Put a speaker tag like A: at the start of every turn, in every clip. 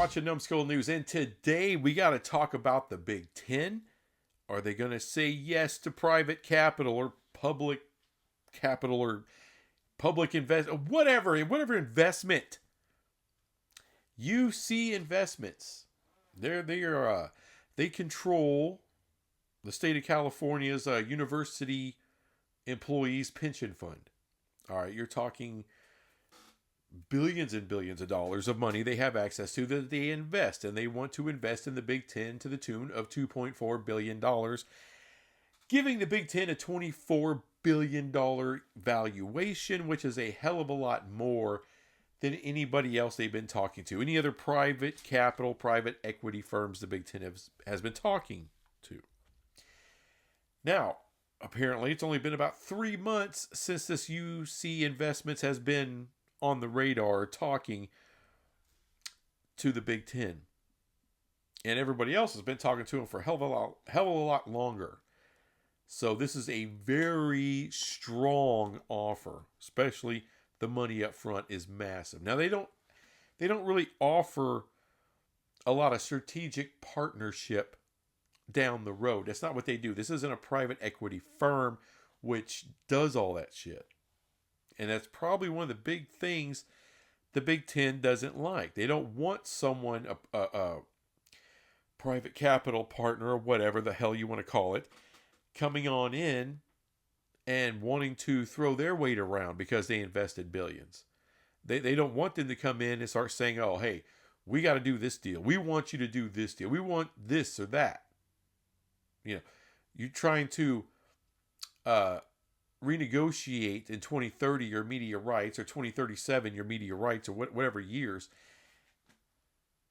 A: watching Numbskull News, and today we got to talk about the Big Ten. Are they going to say yes to private capital or public invest, whatever investment? UC investments. They control the state of California's university employees pension fund. All right, you're talking billions and billions of dollars of money they have access to that they invest, and they want to invest in the Big Ten to the tune of $2.4 billion, giving the Big Ten a $24 billion valuation, which is a hell of a lot more than anybody else they've been talking to. Any other private capital, private equity firms the Big Ten has been talking to. Now, apparently it's only been about 3 months since this UC Investments has been on the radar talking to the Big Ten. And everybody else has been talking to them for a hell of a lot longer. So this is a very strong offer, especially the money up front is massive. Now they don't really offer a lot of strategic partnership down the road. That's not what they do. This isn't a private equity firm which does all that shit. And that's probably one of the big things the Big Ten doesn't like. They don't want someone, a private capital partner or whatever the hell you want to call it, coming on in and wanting to throw their weight around because they invested billions. They don't want them to come in and start saying, oh, hey, we got to do this deal. We want you to do this deal. We want this or that. You know, you're trying to renegotiate in 2030 your media rights, or 2037 your media rights, or whatever years.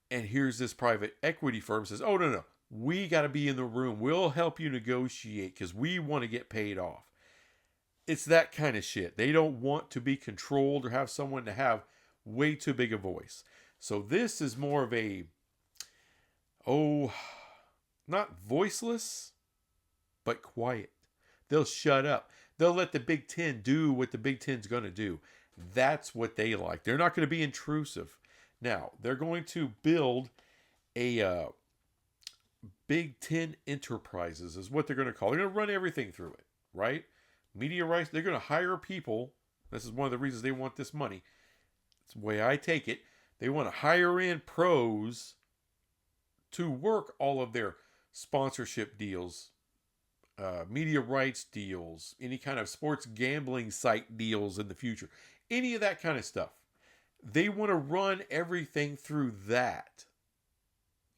A: And here's this private equity firm says, oh, no, we got to be in the room. We'll help you negotiate because we want to get paid off. It's that kind of shit. They don't want to be controlled or have someone to have way too big a voice. So this is more of a, not voiceless, but quiet. They'll shut up. They'll let the Big Ten do what the Big Ten's going to do. That's what they like. They're not going to be intrusive. Now, they're going to build a Big Ten Enterprises is what they're going to call it. They're going to run everything through it, right? Media rights, they're going to hire people. This is one of the reasons they want this money. It's the way I take it. They want to hire in pros to work all of their sponsorship deals, media rights deals, any kind of sports gambling site deals in the future, any of that kind of stuff. They want to run everything through that.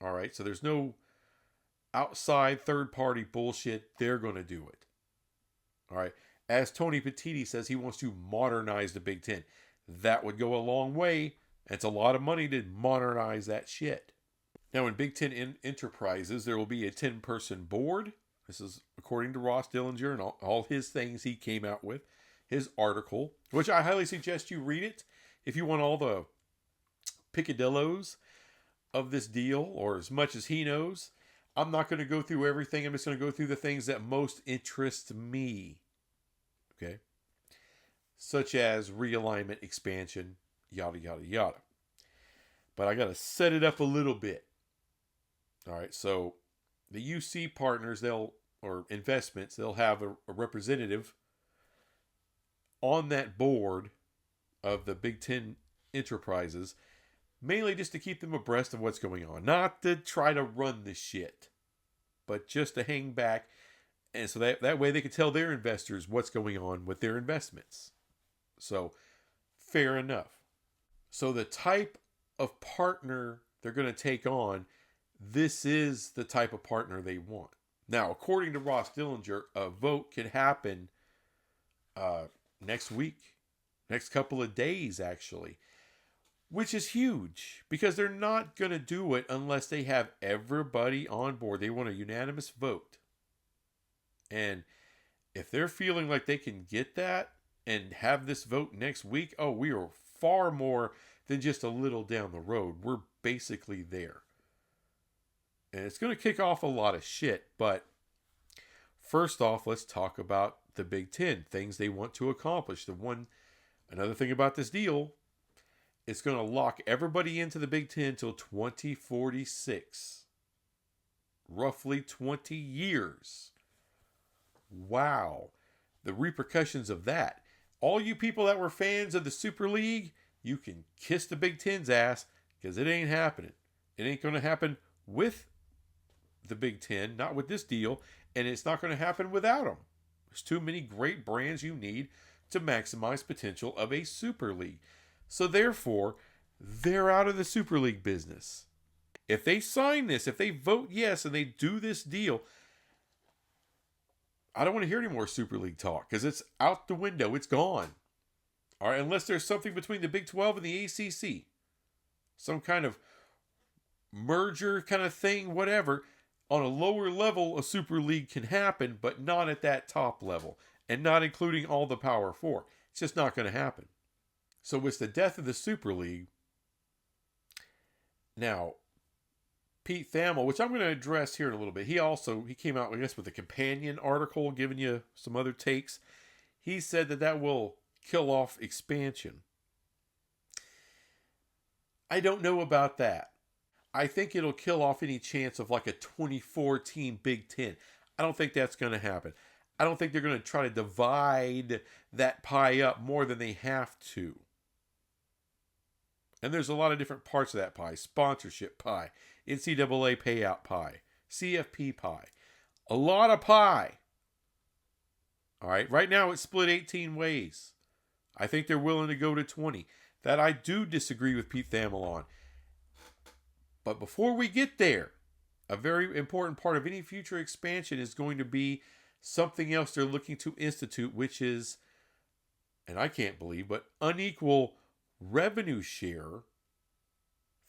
A: All right, so there's no outside third-party bullshit. They're going to do it. All right, as Tony Petitti says, he wants to modernize the Big Ten. That would go a long way. It's a lot of money to modernize that shit. Now, in Big Ten Enterprises, there will be a 10-person board. This is according to Ross Dillinger and all his things he came out with. His article, which I highly suggest you read it if you want all the picadillos of this deal, or as much as he knows. I'm not going to go through everything. I'm just going to go through the things that most interest me. Okay? Such as realignment, expansion, yada, yada, yada. But I got to set it up a little bit. All right, so the UC partners, or investments, they'll have a representative on that board of the Big Ten Enterprises, mainly just to keep them abreast of what's going on. Not to try to run the shit, but just to hang back, and so that way they can tell their investors what's going on with their investments. So, fair enough. So the type of partner they're going to take on, this is the type of partner they want. Now, according to Ross Dillinger, a vote could happen next week, next couple of days, actually, which is huge because they're not going to do it unless they have everybody on board. They want a unanimous vote. And if they're feeling like they can get that and have this vote next week, we are far more than just a little down the road. We're basically there. And it's going to kick off a lot of shit. But first off, let's talk about the Big Ten, things they want to accomplish. Another thing about this deal, It's going to lock everybody into the Big Ten till 2046. Roughly 20 years. Wow. The repercussions of that. All you people that were fans of the Super League, you can kiss the Big Ten's ass because it ain't happening. It ain't going to happen with the Big Ten, not with this deal, and it's not going to happen without them. There's too many great brands you need to maximize potential of a Super League. So therefore, they're out of the Super League business. If they sign this, if they vote yes and they do this deal, I don't want to hear any more Super League talk because it's out the window. It's gone. All right, unless there's something between the Big 12 and the ACC. Some kind of merger kind of thing, whatever. On a lower level, a Super League can happen, but not at that top level. And not including all the Power Four. It's just not going to happen. So it's the death of the Super League. Now, Pete Thamel, which I'm going to address here in a little bit. He came out, I guess, with a companion article giving you some other takes. He said that will kill off expansion. I don't know about that. I think it'll kill off any chance of like a 24-team Big Ten. I don't think that's going to happen. I don't think they're going to try to divide that pie up more than they have to. And there's a lot of different parts of that pie. Sponsorship pie, NCAA payout pie, CFP pie. A lot of pie. All right, right now it's split 18 ways. I think they're willing to go to 20. That I do disagree with Pete Thamel on. But before we get there, a very important part of any future expansion is going to be something else they're looking to institute, which is, and I can't believe, but unequal revenue share.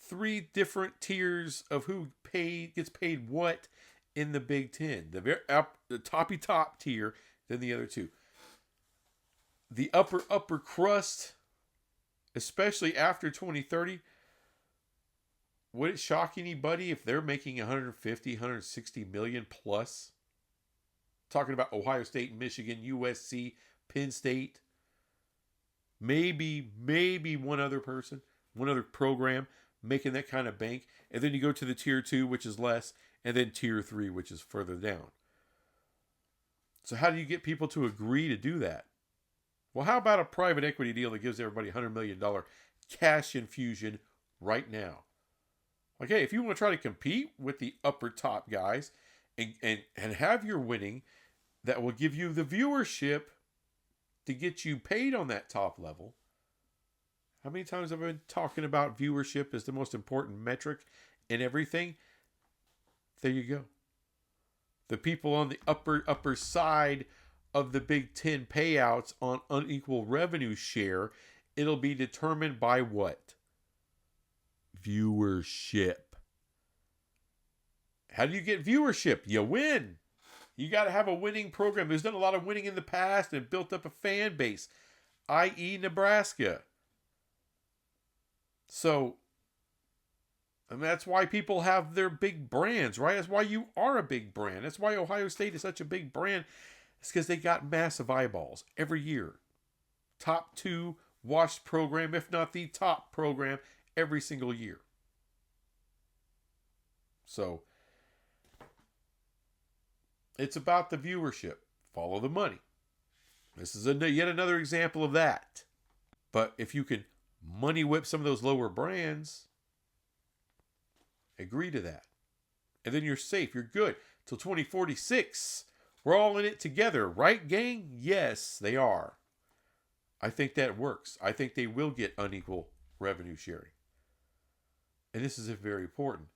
A: 3 different tiers of who gets paid what in the Big Ten. The toppy top tier, then the other 2. The upper crust, especially after 2030, would it shock anybody if they're making 150, 160 million plus? Talking about Ohio State, Michigan, USC, Penn State. Maybe one other person, one other program making that kind of bank. And then you go to the tier 2, which is less, and then tier 3, which is further down. So how do you get people to agree to do that? Well, how about a private equity deal that gives everybody $100 million cash infusion right now? Like, hey, if you want to try to compete with the upper top guys and have your winning, that will give you the viewership to get you paid on that top level. How many times have I been talking about viewership as the most important metric in everything? There you go. The people on the upper side of the Big Ten payouts on unequal revenue share, it'll be determined by what? Viewership. How do you get viewership? You win. You got to have a winning program. There's done a lot of winning in the past and built up a fan base, i.e. Nebraska. So, and that's why people have their big brands, right? That's why you are a big brand. That's why Ohio State is such a big brand. It's because they got massive eyeballs every year. Top 2 watched program, if not the top program, every single year. So, it's about the viewership. Follow the money. This is yet another example of that. But if you can money whip some of those lower brands, agree to that. And then you're safe. You're good. Till 2046. We're all in it together. Right, gang? Yes, they are. I think that works. I think they will get unequal revenue sharing. And this is very important.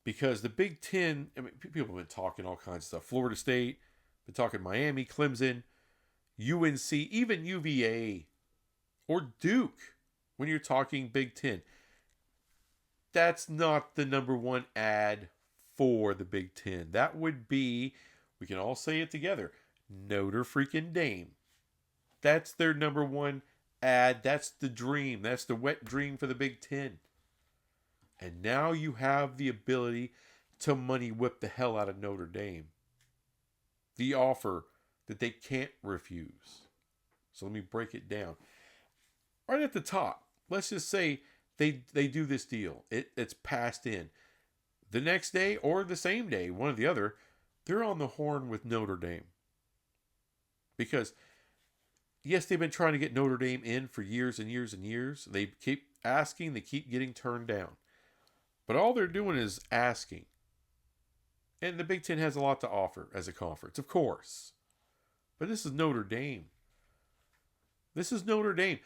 A: Because the Big Ten, I mean, people have been talking all kinds of stuff. Florida State, been talking Miami, Clemson, UNC, even UVA, or Duke, when you're talking Big Ten. That's not the number one ad for the Big Ten. That would be, we can all say it together, Notre freaking Dame. That's their number one ad. That's the dream. That's the wet dream for the Big Ten. And now you have the ability to money whip the hell out of Notre Dame. The offer that they can't refuse. So let me break it down. right at the top. Let's just say they do this deal. It's passed in. The next day or the same day, one or the other, they're on the horn with Notre Dame. Because, yes, they've been trying to get Notre Dame in for years and years and years. They keep asking, they keep getting turned down. But all they're doing is asking. And the Big Ten has a lot to offer as a conference, of course. But this is Notre Dame. This is Notre Dame.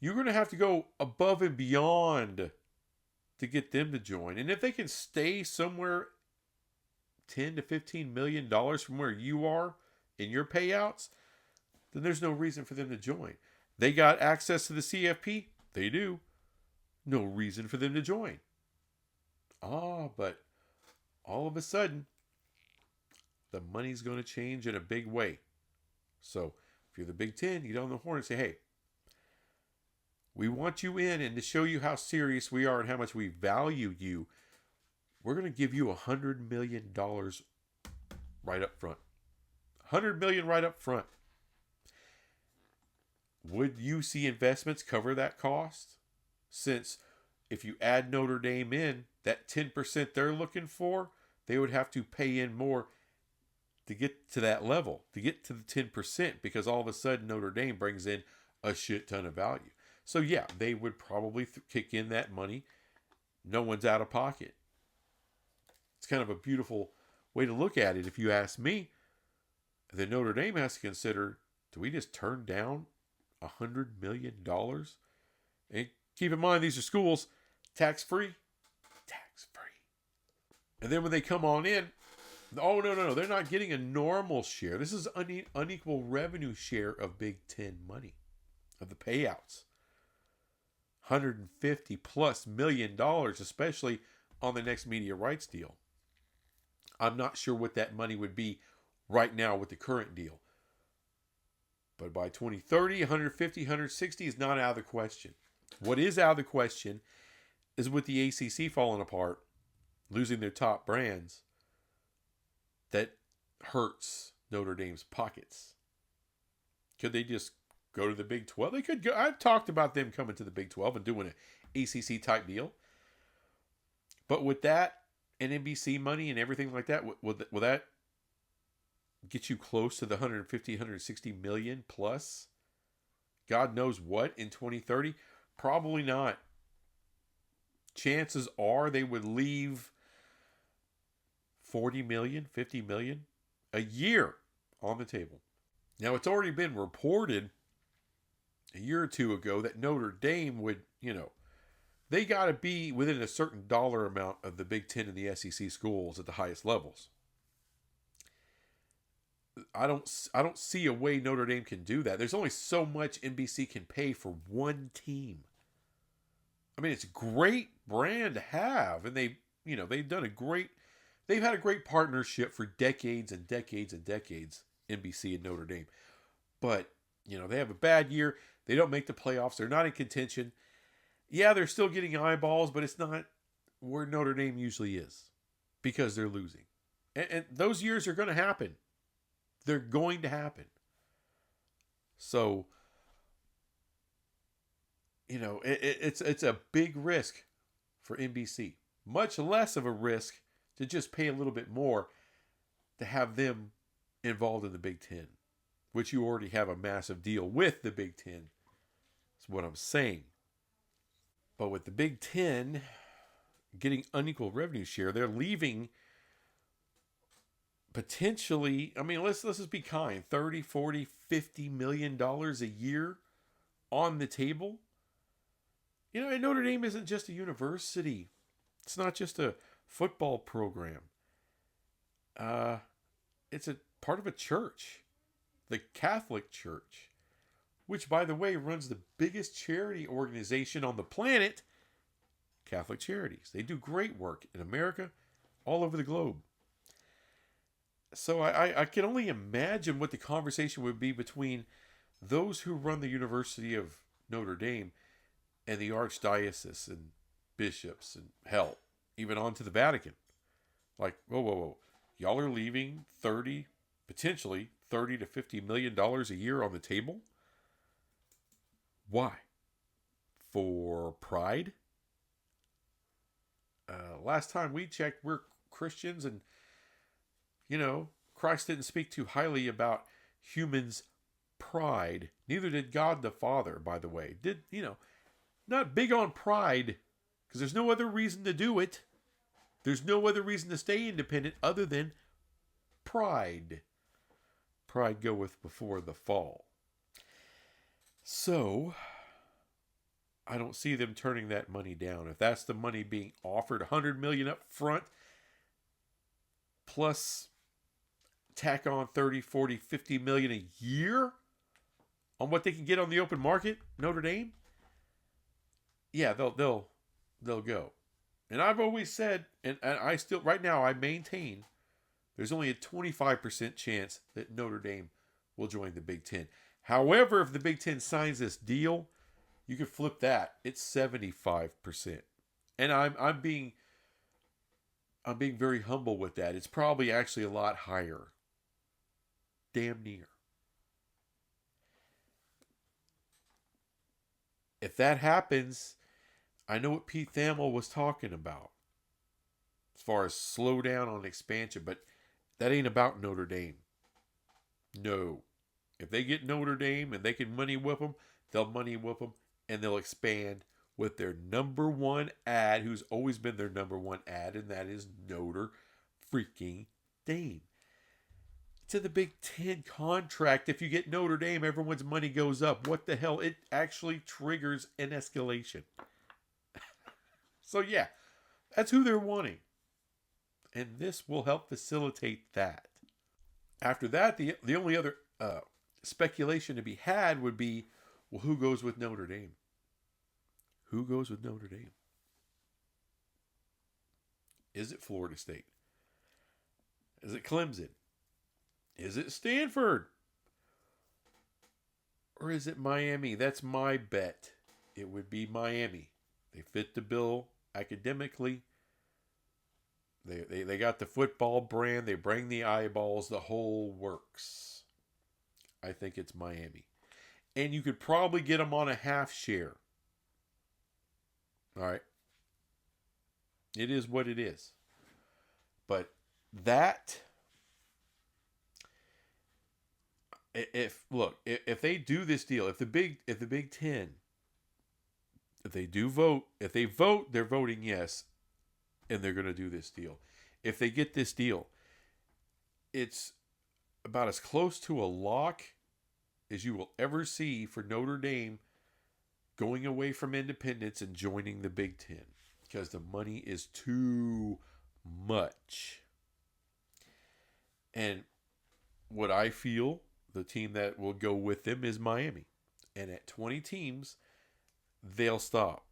A: You're going to have to go above and beyond to get them to join. And if they can stay somewhere $10 to $15 million from where you are in your payouts, then there's no reason for them to join. They got access to the CFP? They do. No reason for them to join. But all of a sudden, the money's going to change in a big way. So if you're the Big Ten, you get on the horn and say, hey, we want you in, and to show you how serious we are and how much we value you, we're going to give you $100 million right up front. $100 million right up front. Would UC investments cover that cost? Since if you add Notre Dame in, that 10% they're looking for, they would have to pay in more to get to that level, to get to the 10%, because all of a sudden Notre Dame brings in a shit ton of value. So yeah, they would probably kick in that money. No one's out of pocket. It's kind of a beautiful way to look at it. If you ask me, then Notre Dame has to consider, do we just turn down $100 million? And keep in mind, these are schools, tax-free. Tax-free. And then when they come on in, oh, no. They're not getting a normal share. This is unequal revenue share of Big Ten money, of the payouts. $150+ million, especially on the next media rights deal. I'm not sure what that money would be right now with the current deal. But by 2030, 150, 160 is not out of the question. What is out of the question is with the ACC falling apart, losing their top brands, that hurts Notre Dame's pockets. Could they just go to the Big 12? They could go. I've talked about them coming to the Big 12 and doing an ACC type deal. But with that and NBC money and everything like that, will that get you close to the 150, 160 million plus? God knows what in 2030? Probably not. Chances are they would leave 40 million, 50 million a year on the table. Now, it's already been reported a year or two ago that Notre Dame would, they got to be within a certain dollar amount of the Big Ten and the SEC schools at the highest levels. I don't see a way Notre Dame can do that. There's only so much NBC can pay for one team. I mean, it's a great brand to have, and they've had a great partnership for decades and decades and decades, NBC and Notre Dame. But, they have a bad year. They don't make the playoffs. They're not in contention. Yeah, they're still getting eyeballs, but it's not where Notre Dame usually is because they're losing. And those years are going to happen. They're going to happen. So, it's a big risk for NBC. Much less of a risk to just pay a little bit more to have them involved in the Big Ten, which you already have a massive deal with the Big Ten. That's what I'm saying. But with the Big Ten getting unequal revenue share, they're leaving potentially, let's just be kind, 30, 40, $50 million a year on the table. And Notre Dame isn't just a university. It's not just a football program. It's a part of a church, the Catholic Church, which, by the way, runs the biggest charity organization on the planet, Catholic Charities. They do great work in America, all over the globe. So I can only imagine what the conversation would be between those who run the University of Notre Dame and the Archdiocese and bishops and hell, even on to the Vatican. Like, whoa. Y'all are leaving potentially $30 to $50 million a year on the table? Why? for pride. Last time we checked, we're Christians, and Christ didn't speak too highly about humans' pride. Neither did God the Father, by the way. Not big on pride, because there's no other reason to do it. There's no other reason to stay independent other than pride. Pride goeth before the fall. So, I don't see them turning that money down. If that's the money being offered, $100 million up front, plus tack on 30, 40, 50 million a year on what they can get on the open market, Notre Dame, yeah, they'll go. And I've always said, and I still, right now, I maintain there's only a 25% chance that Notre Dame will join the Big Ten. However, if the Big Ten signs this deal, you can flip that. It's 75%. And I'm being very humble with that. It's probably actually a lot higher. Damn near. If that happens, I know what Pete Thamel was talking about as far as slow down on expansion, but that ain't about Notre Dame. No. If they get Notre Dame and they can money whip them, they'll money whip them and they'll expand with their number one ad, who's always been their number one ad, and that is Notre freaking Dame. To the Big Ten contract, if you get Notre Dame, everyone's money goes up. What the hell? It actually triggers an escalation. So yeah, that's who they're wanting. And this will help facilitate that. After that, the only other speculation to be had would be, well, who goes with Notre Dame? Who goes with Notre Dame? Is it Florida State? Is it Clemson? Is it Stanford? Or is it Miami? That's my bet. It would be Miami. They fit the bill academically. They got the football brand. They bring the eyeballs. The whole works. I think it's Miami. And you could probably get them on a half share. All right. It is what it is. But that... If they do this deal, if the Big Ten, if they do vote, if they vote, they're voting yes, and they're going to do this deal. If they get this deal, it's about as close to a lock as you will ever see for Notre Dame going away from independence and joining the Big Ten, because the money is too much. And what I feel, the team that will go with them is Miami. And at 20 teams, they'll stop.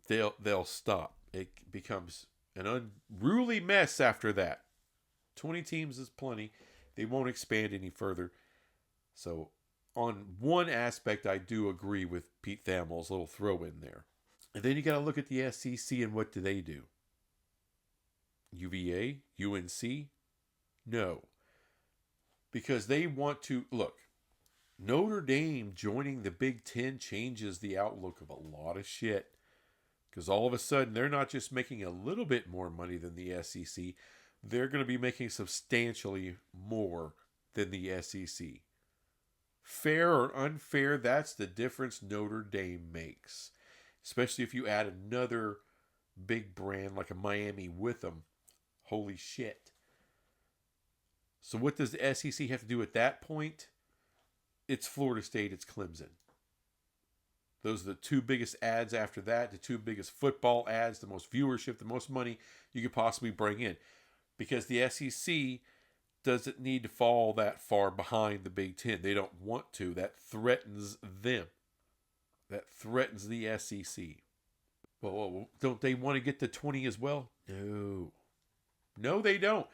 A: They'll stop. It becomes an unruly mess after that. 20 teams is plenty. They won't expand any further. So on one aspect, I do agree with Pete Thamel's little throw in there. And then you got to look at the SEC and what do they do? UVA? UNC? No. Because they want to, look, Notre Dame joining the Big Ten changes the outlook of a lot of shit. Because all of a sudden, they're not just making a little bit more money than the SEC. They're going to be making substantially more than the SEC. Fair or unfair, that's the difference Notre Dame makes. Especially if you add another big brand like a Miami with them. Holy shit. So what does the SEC have to do at that point? It's Florida State, it's Clemson. Those are the two biggest ads after that, the two biggest football ads, the most viewership, the most money you could possibly bring in. Because the SEC doesn't need to fall that far behind the Big Ten. They don't want to. That threatens them. That threatens the SEC. Well, don't they want to get to 20 as well? No. No, they don't.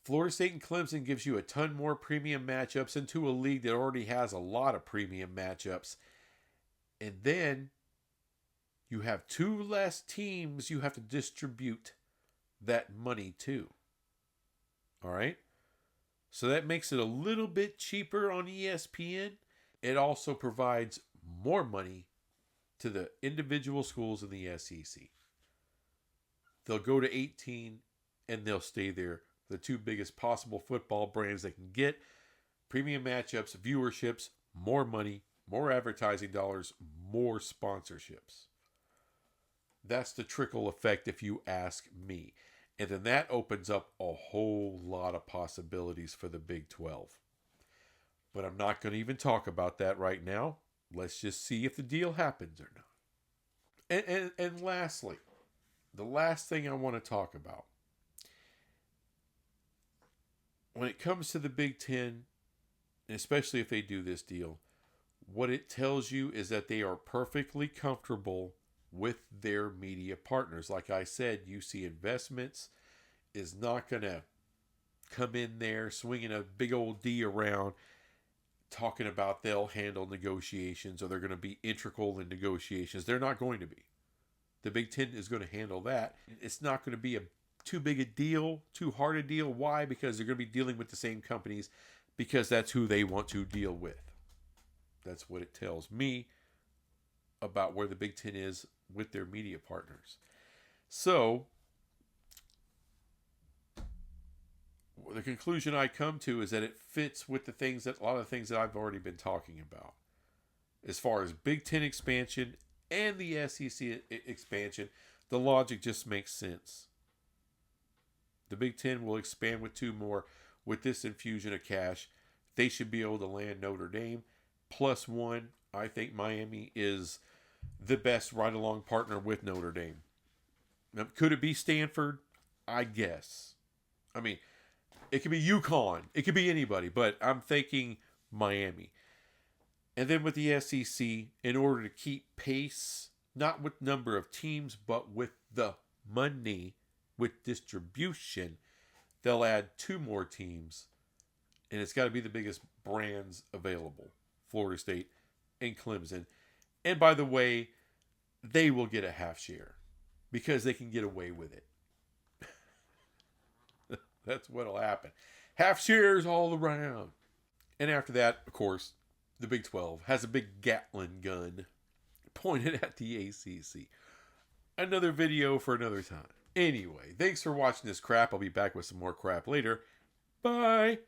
A: Florida State and Clemson gives you a ton more premium matchups into a league that already has a lot of premium matchups. And then you have two less teams you have to distribute that money to. All right? So that makes it a little bit cheaper on ESPN. It also provides more money to the individual schools in the SEC. They'll go to 18 and they'll stay there. The two biggest possible football brands they can get. Premium matchups, viewerships, more money, more advertising dollars, more sponsorships. That's the trickle effect if you ask me. And then that opens up a whole lot of possibilities for the Big 12. But I'm not going to even talk about that right now. Let's just see if the deal happens or not. And lastly, the last thing I want to talk about. When it comes to the Big Ten, especially if they do this deal, what it tells you is that they are perfectly comfortable with their media partners. Like I said, UC Investments is not going to come in there swinging a big old D around talking about they'll handle negotiations or they're going to be integral in negotiations. They're not going to be. The Big Ten is going to handle that. It's not going to be too big a deal, too hard a deal. Why? Because they're going to be dealing with the same companies because that's who they want to deal with. That's what it tells me about where the Big Ten is with their media partners. So, the conclusion I come to is that it fits with a lot of the things that I've already been talking about. As far as Big Ten expansion and the SEC expansion, the logic just makes sense. The Big Ten will expand with 2 more. With this infusion of cash, they should be able to land Notre Dame. +1, I think Miami is the best ride-along partner with Notre Dame. Now, could it be Stanford? I guess. I mean, it could be UConn. It could be anybody, but I'm thinking Miami. And then with the SEC, in order to keep pace, not with number of teams, but with the money, with distribution, they'll add 2 more teams. And it's got to be the biggest brands available. Florida State and Clemson. And by the way, they will get a half share because they can get away with it. That's what'll happen. Half shares all around. And after that, of course, the Big 12 has a big Gatling gun pointed at the ACC. Another video for another time. Anyway, thanks for watching this crap. I'll be back with some more crap later. Bye.